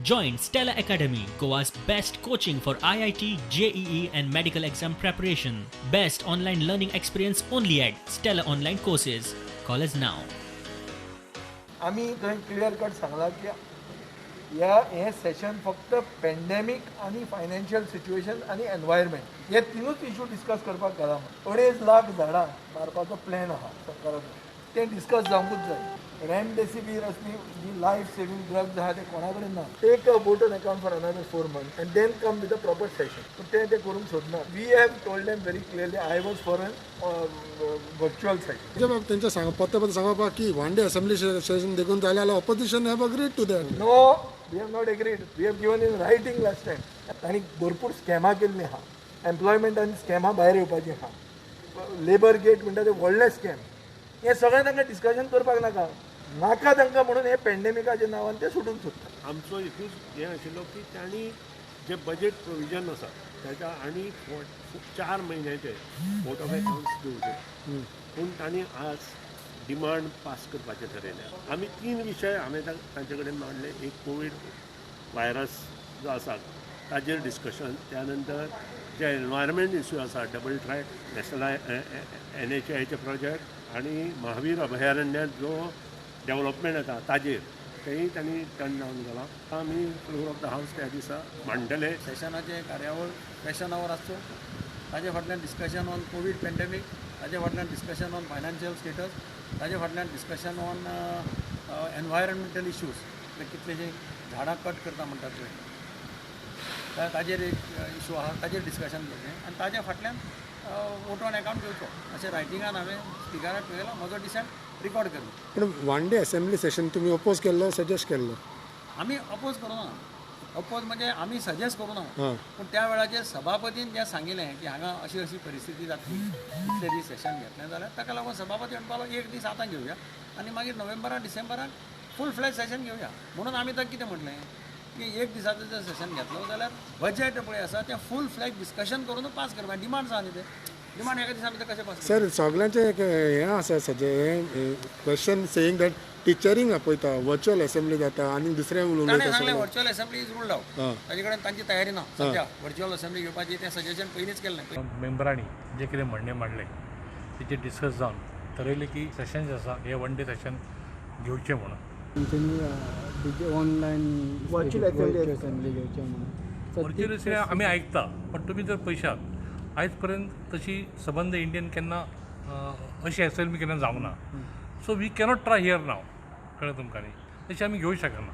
Join Stella Academy, Goa's best coaching for IIT, JEE, and medical exam preparation. Best online learning experience only at Stella Online Courses. Call us now. आम्ही थंय clear cut सांगला की हे session फक्त पेंडेमीक आणि financial situation आणि environment हे तिनूच issue discuss करपाक घाला. 2.5 लाख झाडां मारपाचो प्लॅन आहा सरकाराचो, ते डिस्कस जावंकूच जाय. रेमडेसिवीर असली जी लायफ सेविंग ड्रग्स आहा ते कोणा कडेन ना. Take a vote on account for another 4 months and then come with a proper session. पण ते करूंक सोदना. We have told them very clearly I was for an virtual session. जब त्यांच्या सांगपाक की वन डे असेंब्ली सेशन देखून जाल्यार opposition have agreed to that. No, we have not agreed. We have given in writing last time. तांणी भरपूर स्कॅमां केल्लीं आहा. एम्प्लॉयमेंट आनी स्कॅमां भायर येवपाचीं आहा. लेबर गेट म्हणटा ते व्हडले स्कॅम. हे सगळें तांकां डिस्कशन करपाक नाका तांकां म्हणून हे पेंडेमिकाच्या नांवान ते सोडूंक सोदता. आमचो एकूच हें आशिल्लो की तांणी जे बजेट प्रोविजन आसा ताच्या आनी 4 म्हयन्याचे बोर्ड ऑफ अकाउंट्स दिवचे, पूण तांणी आज डिमांड पास करपाचें थारायलें. आमी 3 विशय हांवें तांचे कडेन मांडले. एक कोवीड व्हायरस जो आसा ताजेर डिस्कशन, त्या नंतर जे एनवायरमेंट इश्यू आसा, डबल ट्रॅक नॅशनल NHAचे प्रोजेक्ट आनी महावीर अभयारण्यांत जो डेव्हलपमेंट येता ताजेर तेंय तांणी टर्न डावन केला. आमी फ्लोर ऑफ द हावस त्या दिसा मांडटले. सेशनाचे कार्यावळ क्वेश्चन आवर आसच्यो, ताजे फाटल्यान डिस्कशन ऑन कोवीड पेंडेमीक, ताजे फाटल्यान डिस्कशन ऑन फायनान्शियल स्टेटस, ताजे फाटल्यान डिस्कशन ऑन एनवायरमेंटल इश्यूज, कितलेशे झाडां कट करता म्हणटात पळय, ताजेर एक इशू आहा, ताजेर डिस्कशन करचें. आनी ताजे फाटल्यान वोट ऑन अकाउंट घेवचो अशें रायटिंगान हांवें स्पिकराक पळयलां. म्हजो डिसेंट रिकॉर्ड केलो. पण वन डे असेंब्ली सेशन तुम्ही अपोज केल्लो, सजेस्ट केल्लो? आमी अपोज करूं ना. अपोज म्हणजे आमी सजेस्ट करूं ना. हां. पूण त्या वेळाचेर सभापतीन जें सांगिल्लें की हांगा अशी अशी परिस्थिती जातली, इतले दीस सेशन घेतलें जाल्यार ताका लागून सभापती म्हणपालो एक दीस आतां घेवया आनी मागीर नोव्हेंबराक डिसेंबराक फूल फ्लॅज सेशन घेवया. म्हणून आमी ताका कितें म्हटलें की एक दिसाचो जर सेशन घेतलो जाल्यार बजेट पळय आसा तें फूल फ्लॅज डिस्कशन करून पास करपा. डिमांड्स आहा न्ही ते डिमांड एका दिसा भितर कशें पास सर सगळ्यांचे एक हें आसा क्वेश्चन सेईंग दॅट टिचरींग आपयता, वर्च्युअल असेंब्ली जाता आनी दुसरें ताणें उलयता. सांगलें virtual assembly is ruled out. हां. ताजे कडेन तांची तयारी ना सद्या व्हर्च्युअल असेंब्ली घेवपाची. तें सजेशन पयलींच केल्लें. मेंबरांनी जे कितें म्हणणें मांडलें तेचेर डिस्कस जावन थारायलें की सेशन जे आसा हे वन डे सेशन घेवचें म्हणून. ऑनलायन वर्च्युअल असेंब्ली घेवचे म्हणून. वर्च्युअल असेंब्ली आमी आयकता, पण तुमी जर पळयशात आयज पर्यंत तशी सबंद इंडियन केन्ना अशी असेंब्ली केन्ना जावंक ना. So we cannot try here now. कळ्ळें तुमकां न्ही, तशी आमी घेवंक शकना.